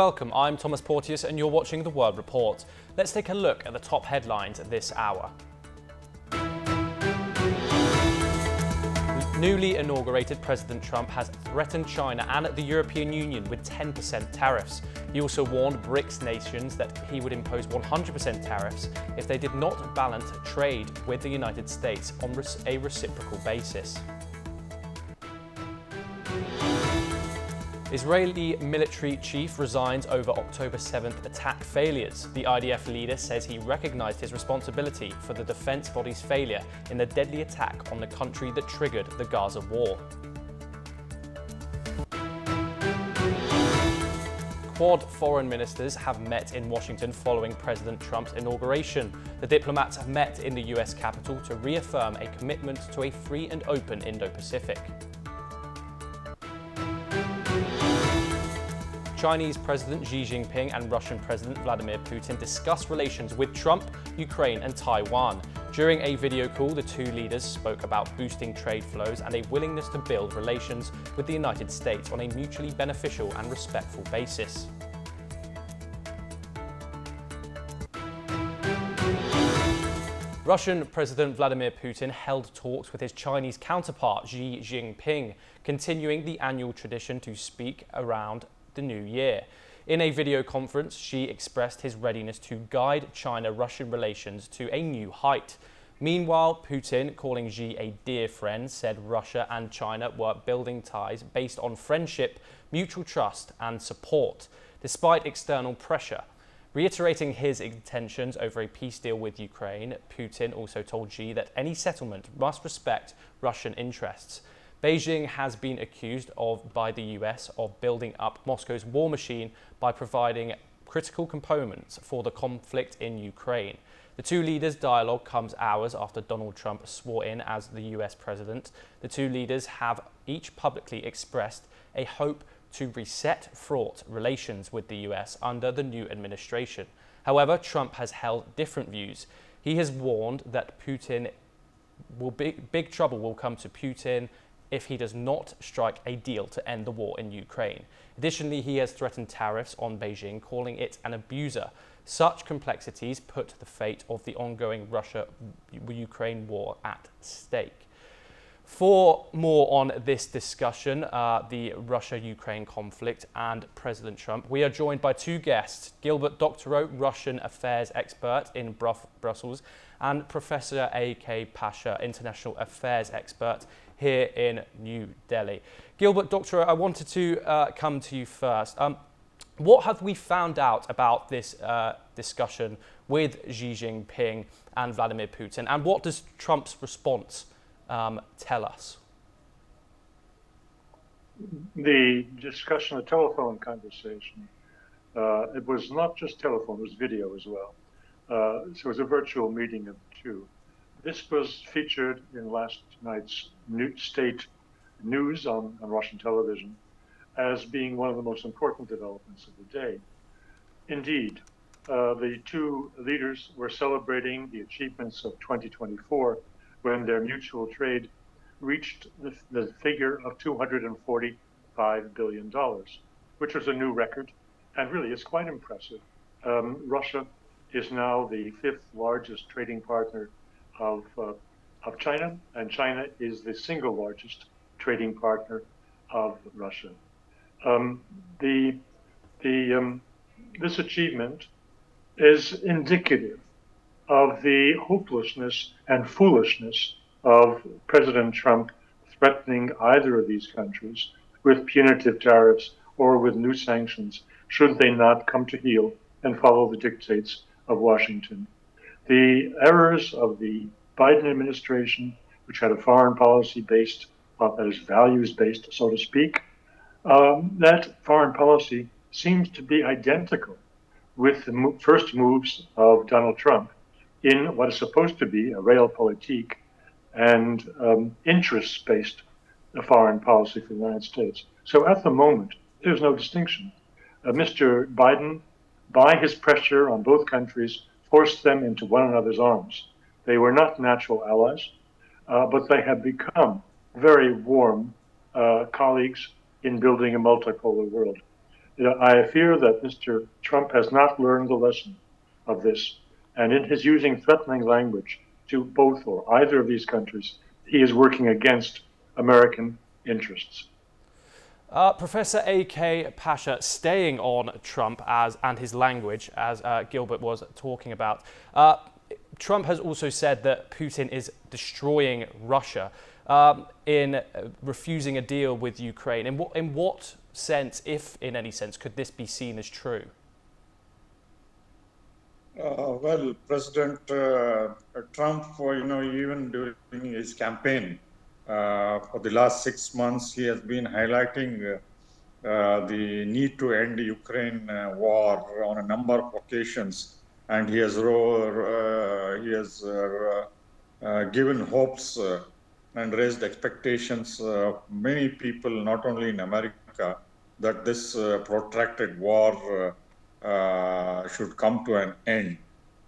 welcome. I'm Thomas Porteus and you're watching The World Report. Let's take a look at the top headlines this hour. Newly inaugurated President Trump has threatened China and the European Union with 10% tariffs. He also warned BRICS nations that he would impose 100% tariffs if they did not balance trade with the United States on a reciprocal basis. Israeli military chief resigns over October 7th attack failures. The IDF leader says he recognized his responsibility for the defense body's failure in the deadly attack on the country that triggered the Gaza war. Quad foreign ministers have met in Washington following President Trump's inauguration. The diplomats have met in the US Capitol to reaffirm a commitment to a free and open Indo-Pacific. Chinese President Xi Jinping and Russian President Vladimir Putin discussed relations with Trump, Ukraine and Taiwan. During a video call, the two leaders spoke about boosting trade flows and a willingness to build relations with the United States on a mutually beneficial and respectful basis. Russian President Vladimir Putin held talks with his Chinese counterpart Xi Jinping, continuing the annual tradition to speak around the new year. In a video conference, Xi expressed his readiness to guide China-Russian relations to a new height. Meanwhile, Putin, calling Xi a dear friend, said Russia and China were building ties based on friendship, mutual trust and support, despite external pressure. Reiterating his intentions over a peace deal with Ukraine, Putin also told Xi that any settlement must respect Russian interests. Beijing has been accused by the US of building up Moscow's war machine by providing critical components for the conflict in Ukraine. The two leaders' dialogue comes hours after Donald Trump swore in as the US president. The two leaders have each publicly expressed a hope to reset fraught relations with the US under the new administration. However, Trump has held different views. He has warned that big trouble will come to Putin if he does not strike a deal to end the war in Ukraine. Additionally, he has threatened tariffs on Beijing, calling it an abuser. Such complexities put the fate of the ongoing Russia-Ukraine war at stake. For more on this discussion, the Russia-Ukraine conflict and President Trump, we are joined by two guests, Gilbert Doctorow, Russian affairs expert in Brussels, and Professor A.K. Pasha, international affairs expert here in New Delhi. Gilbert Doctorow, I wanted to come to you first. What have we found out about this discussion with Xi Jinping and Vladimir Putin, and what does Trump's response tell us? The discussion, the telephone conversation, it was not just telephone, it was video as well. So it was a virtual meeting of the two. This was featured in last night's state news on Russian television as being one of the most important developments of the day. Indeed, the two leaders were celebrating the achievements of 2024 when their mutual trade reached the figure of $245 billion, which was a new record, and really is quite impressive. Russia is now the fifth largest trading partner of China, and China is the single largest trading partner of Russia. This achievement is indicative of the hopelessness and foolishness of President Trump threatening either of these countries with punitive tariffs or with new sanctions should they not come to heel and follow the dictates of Washington. The errors of the Biden administration, which had a foreign policy based, that is values based, so to speak, that foreign policy seems to be identical with the first moves of Donald Trump in what is supposed to be a realpolitik and interest-based foreign policy for the United States. So at the moment, there's no distinction. Mr. Biden, by his pressure on both countries, forced them into one another's arms. They were not natural allies, but they have become very warm colleagues in building a multipolar world. I fear that Mr. Trump has not learned the lesson of this. And in his using threatening language to both or either of these countries, he is working against American interests. Professor A.K. Pasha, staying on Trump and his language, as Gilbert was talking about, Trump has also said that Putin is destroying Russia in refusing a deal with Ukraine. In what sense, if in any sense, could this be seen as true? Well, President Trump, even during his campaign for the last 6 months, he has been highlighting the need to end the Ukraine war on a number of occasions, and he has given hopes and raised expectations of many people, not only in America, that this protracted war should come to an end.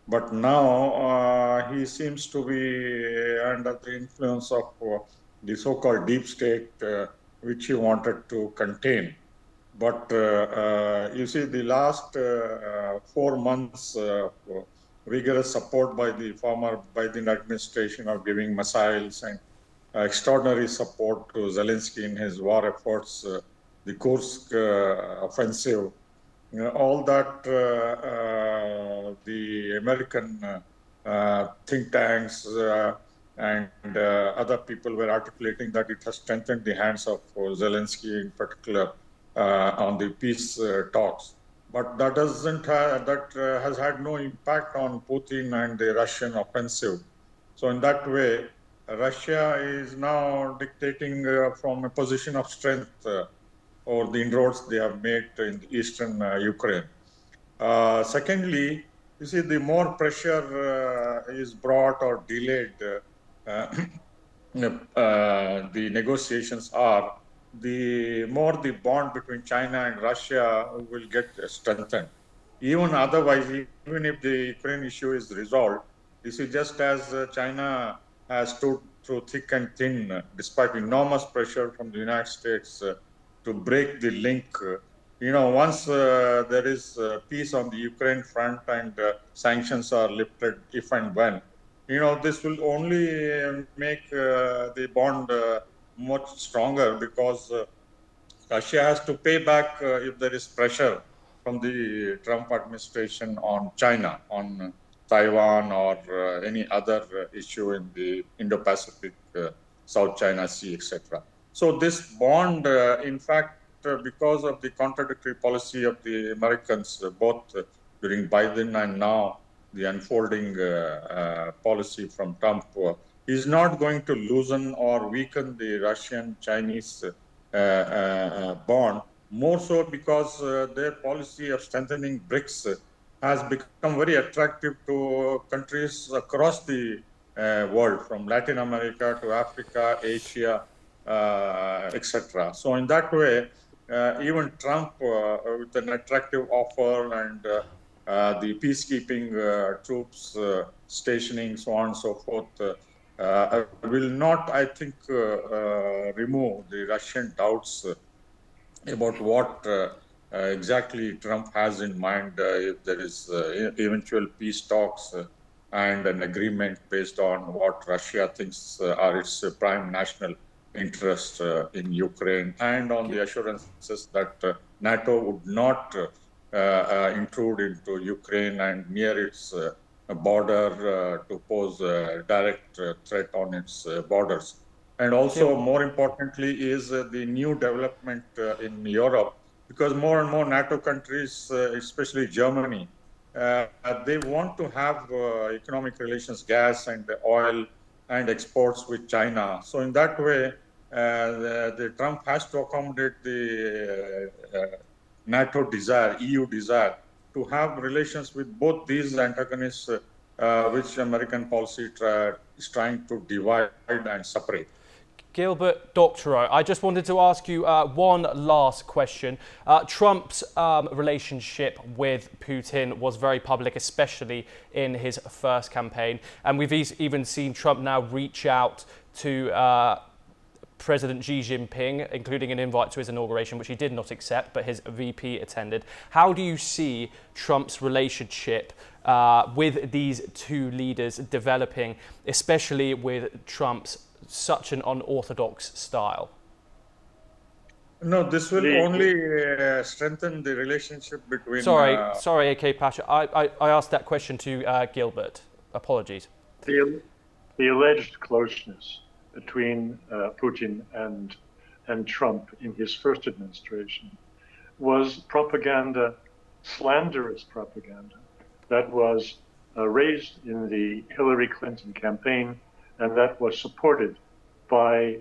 But now he seems to be under the influence of the so-called deep state, which he wanted to contain. But you see, the last 4 months rigorous support by the former Biden administration of giving missiles and extraordinary support to Zelensky in his war efforts, the Kursk offensive, all that the American think tanks and other people were articulating that it has strengthened the hands of Zelensky in particular on the peace talks. But that has had no impact on Putin and the Russian offensive. So in that way, Russia is now dictating from a position of strength over the inroads they have made in eastern Ukraine. Secondly, you see, the more pressure is brought or delayed the negotiations are, the more the bond between China and Russia will get strengthened. Even otherwise, even if the Ukraine issue is resolved, you see, just as China has stood through thick and thin, despite enormous pressure from the United States to break the link, once there is peace on the Ukraine front and sanctions are lifted, if and when, this will only make the bond much stronger, because Russia has to pay back if there is pressure from the Trump administration on China, on Taiwan, or any other issue in the Indo-Pacific, South China Sea, etc. So this bond, in fact, because of the contradictory policy of the Americans, both during Biden and now the unfolding policy from Trump, is not going to loosen or weaken the Russian-Chinese bond, more so because their policy of strengthening BRICS has become very attractive to countries across the world, from Latin America to Africa, Asia, etc. So in that way, even Trump, with an attractive offer and the peacekeeping troops stationing, so on and so forth, will not, I think, remove the Russian doubts about what exactly Trump has in mind if there is eventual peace talks and an agreement based on what Russia thinks are its prime national interests in Ukraine, and on the assurances that NATO would not intrude into Ukraine and near its border to pose a direct threat on its borders. And also, more importantly, is the new development in Europe, because more and more NATO countries, especially Germany, they want to have economic relations, gas and oil and exports with China. So in that way, the Trump has to accommodate the NATO desire, EU desire, to have relations with both these antagonists, which American policy is trying to divide and separate. Gilbert Doctorow, I just wanted to ask you one last question. Trump's relationship with Putin was very public, especially in his first campaign. And we've even seen Trump now reach out to President Xi Jinping, including an invite to his inauguration, which he did not accept, but his VP attended. How do you see Trump's relationship with these two leaders developing, especially with Trump's such an unorthodox style? No, this will only strengthen the relationship between... Sorry, AK Pasha. I asked that question to Gilbert. Apologies. The alleged closeness between Putin and Trump in his first administration was propaganda, slanderous propaganda, that was raised in the Hillary Clinton campaign, and that was supported by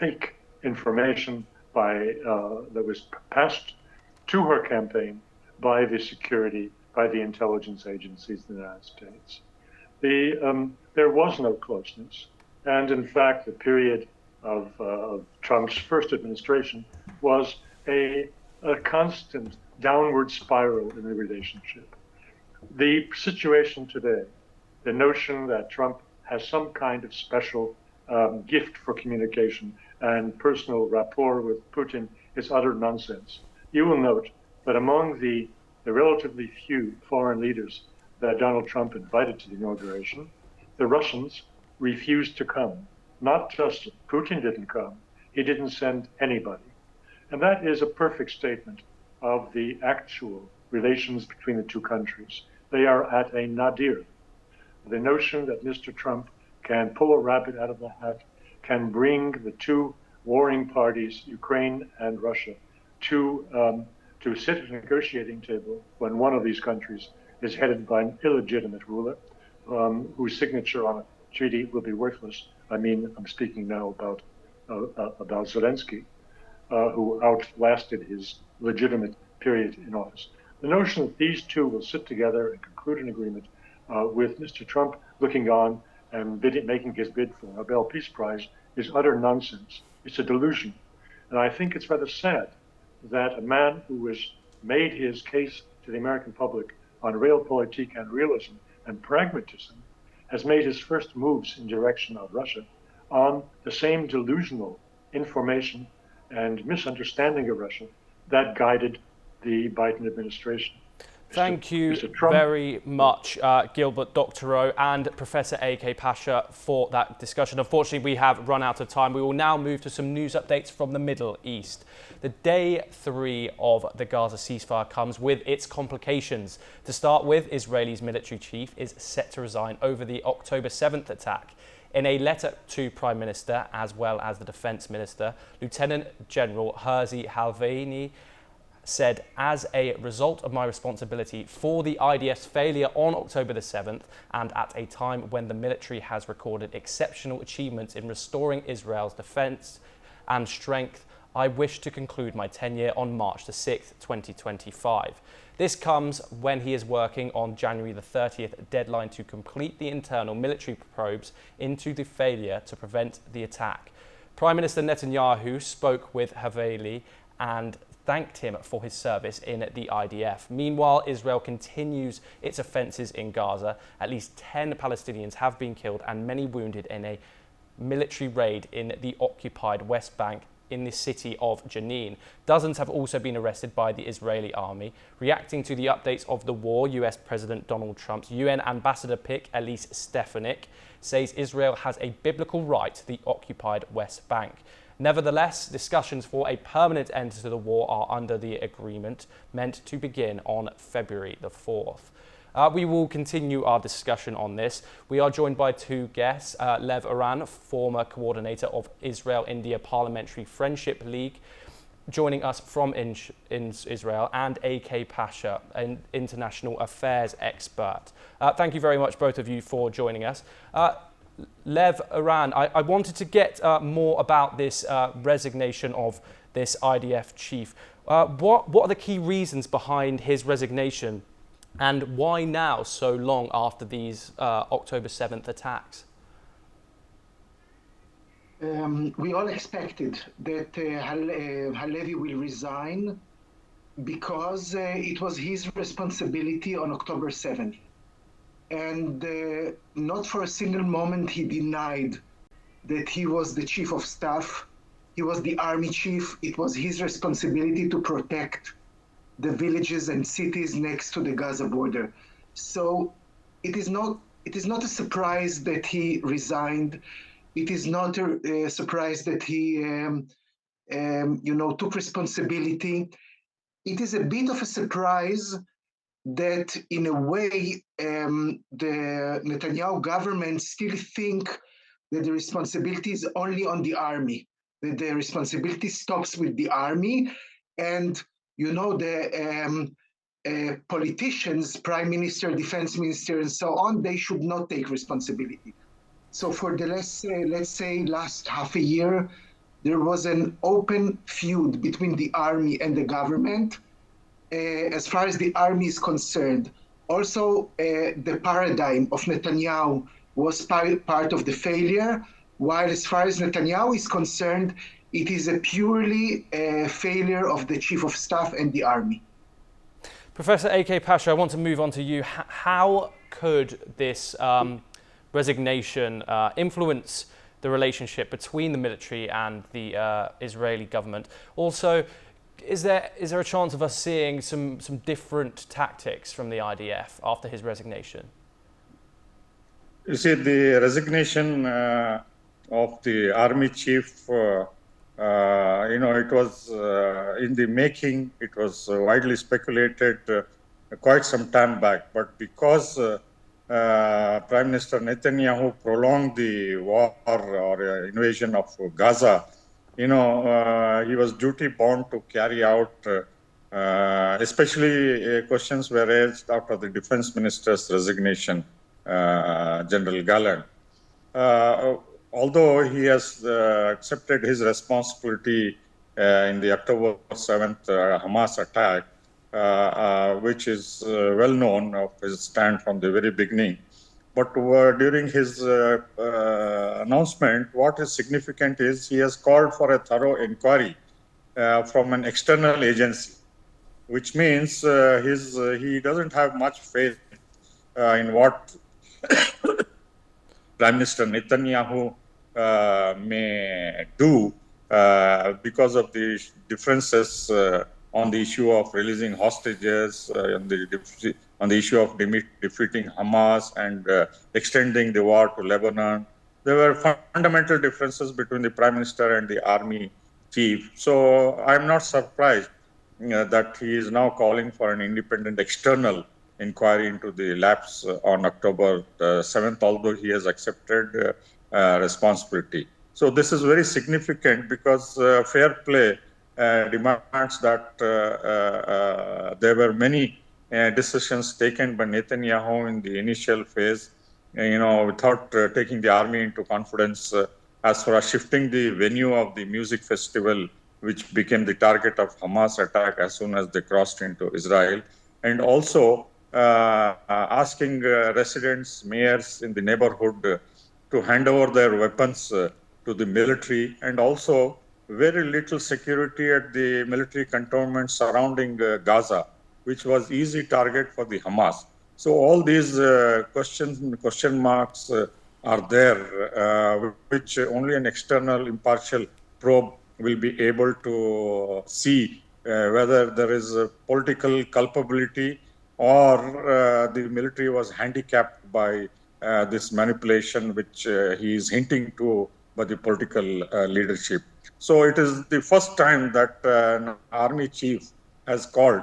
fake information that was passed to her campaign by the security, by the intelligence agencies in the United States. There was no closeness, and in fact, the period of Trump's first administration was a constant downward spiral in the relationship. The situation today, the notion that Trump has some kind of special gift for communication and personal rapport with Putin is utter nonsense. You will note that among the relatively few foreign leaders that Donald Trump invited to the inauguration, the Russians refused to come. Not just Putin didn't come, he didn't send anybody. And that is a perfect statement of the actual relations between the two countries. They are at a nadir. The notion that Mr. Trump can pull a rabbit out of the hat, can bring the two warring parties, Ukraine and Russia, to sit at a negotiating table when one of these countries is headed by an illegitimate ruler whose signature on a treaty will be worthless. I mean, I'm speaking now about Zelensky, who outlasted his legitimate period in office. The notion that these two will sit together and conclude an agreement with Mr. Trump looking on and making his bid for the Nobel Peace Prize is utter nonsense. It's a delusion. And I think it's rather sad that a man who has made his case to the American public on realpolitik and realism and pragmatism has made his first moves in direction of Russia on the same delusional information and misunderstanding of Russia that guided the Biden administration. Thank you very much, Gilbert Doctorow and Professor A.K. Pasha, for that discussion. Unfortunately, we have run out of time. We will now move to some news updates from the Middle East. The day 3 of the Gaza ceasefire comes with its complications. To start with, Israel's military chief is set to resign over the October 7th attack. In a letter to Prime Minister, as well as the Defence Minister, Lieutenant General Herzi Halvani said, as a result of my responsibility for the IDF's failure on October the 7th, and at a time when the military has recorded exceptional achievements in restoring Israel's defence and strength, I wish to conclude my tenure on March the 6th, 2025. This comes when he is working on January the 30th deadline to complete the internal military probes into the failure to prevent the attack. Prime Minister Netanyahu spoke with Haveli and thanked him for his service in the IDF. Meanwhile, Israel continues its offences in Gaza. At least 10 Palestinians have been killed and many wounded in a military raid in the occupied West Bank in the city of Jenin. Dozens have also been arrested by the Israeli army. Reacting to the updates of the war, US President Donald Trump's UN ambassador pick, Elise Stefanik, says Israel has a biblical right to the occupied West Bank. Nevertheless, discussions for a permanent end to the war are under the agreement meant to begin on February the 4th. We will continue our discussion on this. We are joined by two guests, Lev Aran, former coordinator of Israel-India Parliamentary Friendship League, joining us from in Israel, and A.K. Pasha, an international affairs expert. Thank you very much, both of you, for joining us. Lev Aran, I wanted to get more about this resignation of this IDF chief. What are the key reasons behind his resignation, and why now, so long after these October 7th attacks? We all expected that Halevi will resign because it was his responsibility on October 7th. And not for a single moment he denied that he was the chief of staff, he was the army chief. It was his responsibility to protect the villages and cities next to the Gaza border. So it is not a surprise that he resigned. It is not a surprise that he took responsibility. It is a bit of a surprise that in a way the Netanyahu government still think that the responsibility is only on the army, that the responsibility stops with the army, and the politicians, prime minister, defense minister, and so on, they should not take responsibility. So for the let's say last half a year, there was an open feud between the army and the government. As far as the army is concerned, also the paradigm of Netanyahu was part of the failure, while as far as Netanyahu is concerned, it is a purely failure of the chief of staff and the army. Professor A.K. Pasha, I want to move on to you. How could this resignation influence the relationship between the military and the Israeli government? Also, is there a chance of us seeing some different tactics from the IDF after his resignation? You see, the resignation of the army chief, it was in the making. It was widely speculated quite some time back. But because Prime Minister Netanyahu prolonged the war or invasion of Gaza, he was duty bound to carry out, especially questions were raised after the defense minister's resignation, General Gallant. Although he has accepted his responsibility in the October 7th Hamas attack, which is well known of his stand from the very beginning. But during his announcement, what is significant is he has called for a thorough inquiry from an external agency, which means he doesn't have much faith in what Prime Minister Netanyahu may do because of the differences on the issue of releasing hostages, on the issue of defeating Hamas and extending the war to Lebanon. There were fundamental differences between the Prime Minister and the army chief. So I'm not surprised that he is now calling for an independent external inquiry into the lapse on October 7th, although he has accepted responsibility. So this is very significant because fair play demands that there were many decisions taken by Netanyahu in the initial phase, without taking the army into confidence, as far as shifting the venue of the music festival, which became the target of Hamas attack as soon as they crossed into Israel, and also asking residents, mayors in the neighborhood to hand over their weapons to the military, and also very little security at the military cantonments surrounding Gaza, which was easy target for the Hamas. So all these question marks are there, which only an external impartial probe will be able to see whether there is a political culpability or the military was handicapped by this manipulation, which he is hinting to by the political leadership. So it is the first time that an army chief has called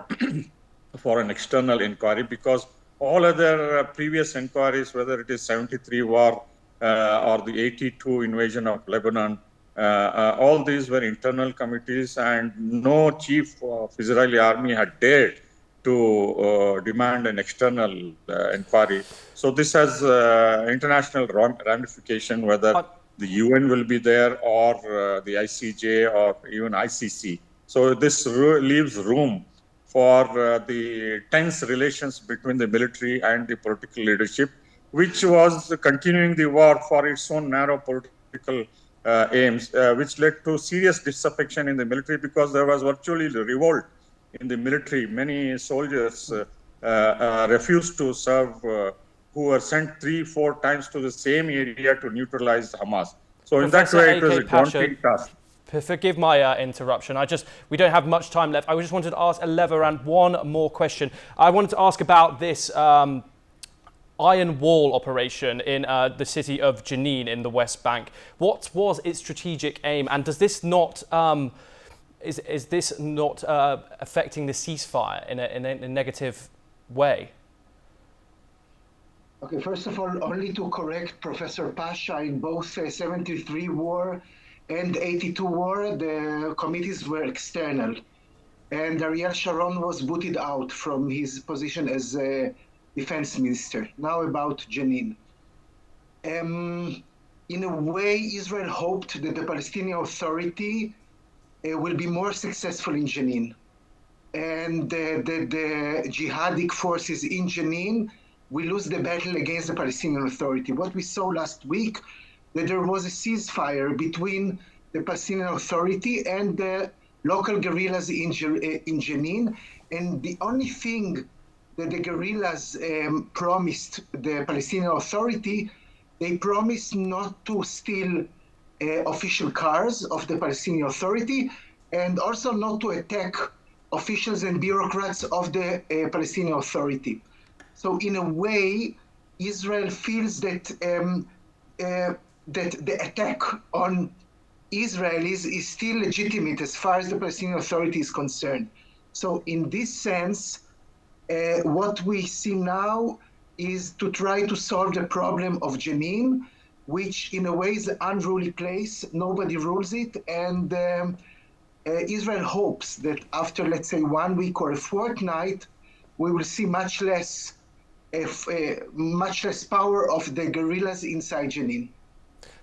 for an external inquiry, because all other previous inquiries, whether it is 73 war or the 82 invasion of Lebanon, all these were internal committees, and no chief of Israeli army had dared to demand an external inquiry. So this has international ramification, whether the UN will be there or the ICJ or even ICC. So this leaves room for the tense relations between the military and the political leadership, which was continuing the war for its own narrow political aims, which led to serious disaffection in the military, because there was virtually revolt in the military. Many soldiers refused to serve, who were sent 3-4 times to the same area to neutralize Hamas. So in that Professor way, it was A.K. a daunting task. Forgive my interruption. We don't have much time left. I just wanted to ask Levaran one more question. I wanted to ask about this Iron Wall operation in the city of Jenin in the West Bank. What was its strategic aim, and does this not is this not affecting the ceasefire in a negative way? Okay, first of all, only to correct Professor Pasha, in both 73 war and 82 war, the committees were external. And Ariel Sharon was booted out from his position as a defense minister. Now about Jenin. In a way, Israel hoped that the Palestinian Authority will be more successful in Jenin. And the jihadic forces in Jenin will lose the battle against the Palestinian Authority. What we saw last week, that there was a ceasefire between the Palestinian Authority and the local guerrillas in Jenin. And the only thing that the guerrillas promised the Palestinian Authority, they promised not to steal official cars of the Palestinian Authority, and also not to attack officials and bureaucrats of the Palestinian Authority. So in a way, Israel feels that that the attack on Israel is still legitimate as far as the Palestinian Authority is concerned. So in this sense, what we see now is to try to solve the problem of Jenin, which in a way is an unruly place. Nobody rules it. And Israel hopes that after, let's say, 1 week or a fortnight, we will see much less power of the guerrillas inside Jenin.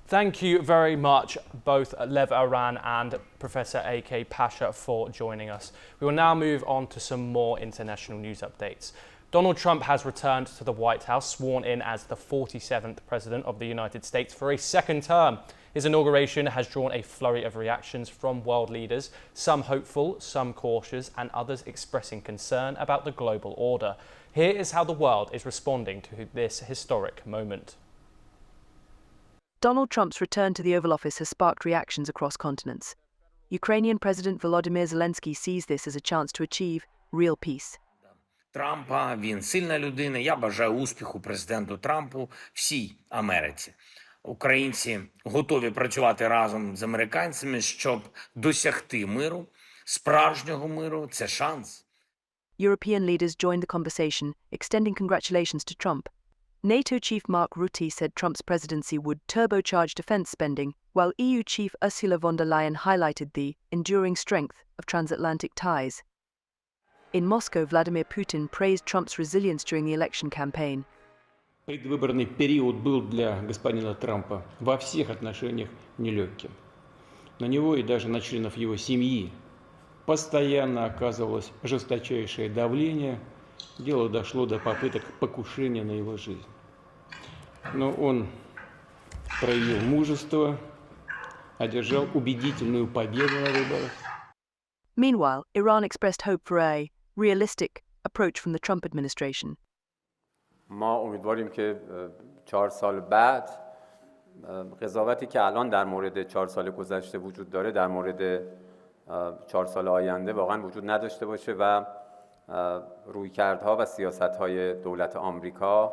Thank you very much, both Lev Aran and Professor A.K. Pasha, for joining us. We will now move on to some more international news updates. Donald Trump has returned to the White House, sworn in as the 47th President of the United States for a second term. His inauguration has drawn a flurry of reactions from world leaders, some hopeful, some cautious, and others expressing concern about the global order. Here is how the world is responding to this historic moment. Donald Trump's return to the Oval Office has sparked reactions across continents. Ukrainian President Volodymyr Zelensky sees this as a chance to achieve real peace. Трампа, він сильна людина. Я бажаю успіху президенту Трампу, всій Америці. Українці готові працювати разом з американцями, щоб досягти миру, справжнього миру. Це шанс. European leaders joined the conversation, extending congratulations to Trump. NATO chief Mark Rutte said Trump's presidency would turbocharge defense spending, while EU chief Ursula von der Leyen highlighted the enduring strength of transatlantic ties. In Moscow, Vladimir Putin praised Trump's resilience during the election campaign. Предвыборный период был для господина Трампа во всех отношениях нелегким. На него и даже на членов его семьи постоянно оказывалось жесточайшее давление. Дело дошло до попыток покушения на его жизнь. Но он проявил мужество, одержал убедительную победу на выборах. Meanwhile, Iran expressed hope for a realistic approach from the Trump administration. ما امیدواریم که 4 سال بعد قضاوتی که الان در مورد 4 سال گذشته وجود داره در مورد 4 سال آینده واقعا وجود نداشته باشه و رویکردها و سیاست‌های دولت آمریکا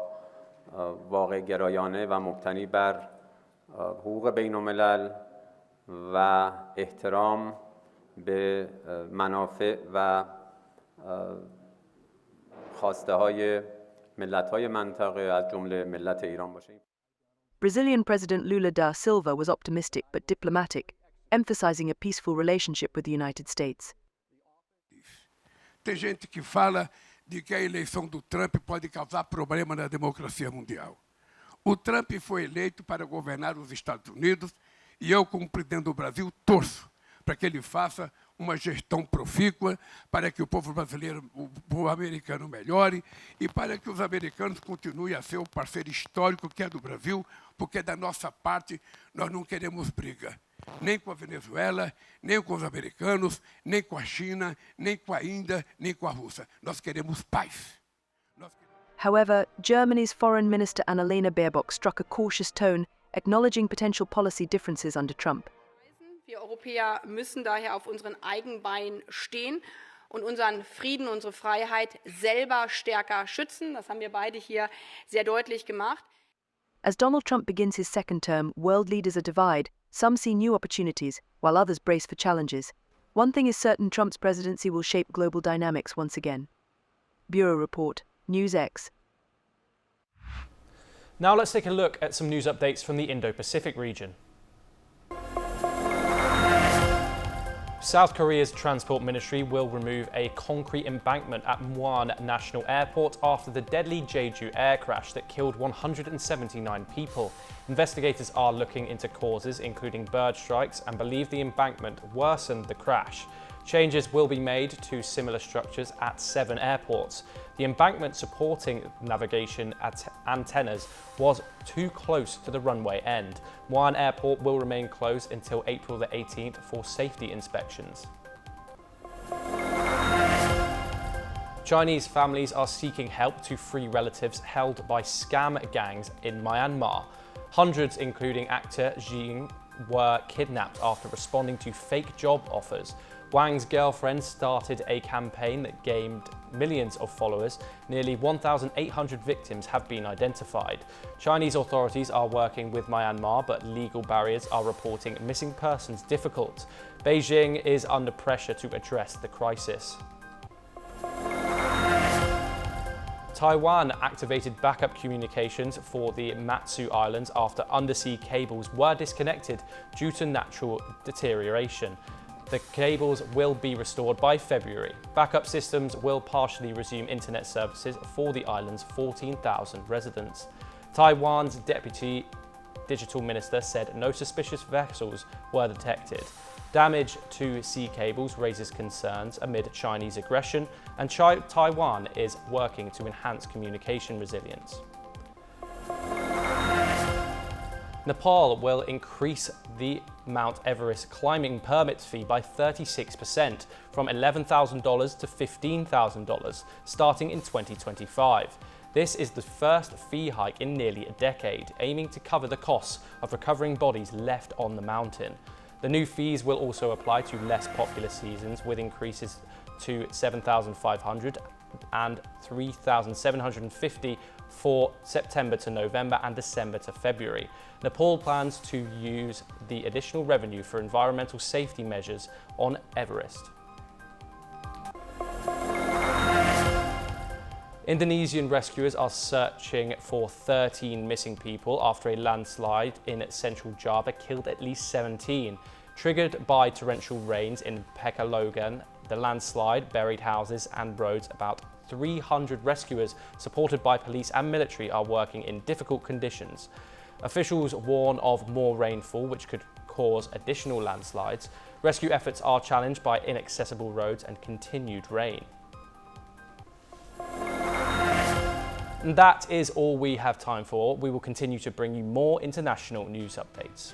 واقع گرایانه و مبتنی بر حقوق بین‌الملل و احترام به منافع و خواسته‌های ملت‌های منطقه از جمله ملت ایران باشه. Brazilian President Lula da Silva was optimistic but diplomatic, emphasizing a peaceful relationship with the United States. Tem gente que fala de que a eleição do Trump pode causar problema na democracia mundial. O Trump foi eleito para governar os Estados Unidos e eu, como presidente do Brasil, torço para que ele faça uma gestão profícua, para que o povo brasileiro, o povo americano melhore e para que os americanos continuem a ser o parceiro histórico que é do Brasil, porque da nossa parte nós não queremos briga. Nem com a Venezuela, nem com os americanos, nem com a China, nem com a Índia, nem com a Rússia. Nós queremos paz. However, Germany's Foreign Minister Annalena Baerbock struck a cautious tone, acknowledging potential policy differences under Trump. Wir Europäer müssen daher auf unseren eigenen Beinen stehen und unseren Frieden, unsere Freiheit selber stärker schützen. Das haben wir beide hier sehr deutlich gemacht. As Donald Trump begins his second term, world leaders are divided. Some see new opportunities, while others brace for challenges. One thing is certain: Trump's presidency will shape global dynamics once again. Bureau Report, NewsX. Now let's take a look at some news updates from the Indo-Pacific region. South Korea's transport ministry will remove a concrete embankment at Muan National Airport after the deadly Jeju air crash that killed 179 people. Investigators are looking into causes including bird strikes and believe the embankment worsened the crash. Changes will be made to similar structures at 7 airports. The embankment supporting navigation antennas was too close to the runway end. Muan Airport will remain closed until April the 18th for safety inspections. Chinese families are seeking help to free relatives held by scam gangs in Myanmar. Hundreds, including actor Xi, were kidnapped after responding to fake job offers. Wang's girlfriend started a campaign that gained millions of followers. Nearly 1,800 victims have been identified. Chinese authorities are working with Myanmar, but legal barriers are reporting missing persons difficult. Beijing is under pressure to address the crisis. Taiwan activated backup communications for the Matsu Islands after undersea cables were disconnected due to natural deterioration. The cables will be restored by February. Backup systems will partially resume internet services for the island's 14,000 residents. Taiwan's deputy digital minister said no suspicious vessels were detected. Damage to sea cables raises concerns amid Chinese aggression, and Taiwan is working to enhance communication resilience. Nepal will increase the Mount Everest climbing permit fee by 36%, from $11,000 to $15,000, starting in 2025. This is the first fee hike in nearly a decade, aiming to cover the costs of recovering bodies left on the mountain. The new fees will also apply to less popular seasons, with increases to $7,500 and $3,750 for September to November and December to February. Nepal plans to use the additional revenue for environmental safety measures on Everest. Indonesian rescuers are searching for 13 missing people after a landslide in central Java killed at least 17. Triggered by torrential rains in Pekalongan, the landslide buried houses and roads. About 300 rescuers, supported by police and military, are working in difficult conditions. Officials warn of more rainfall, which could cause additional landslides. Rescue efforts are challenged by inaccessible roads and continued rain. And that is all we have time for. We will continue to bring you more international news updates.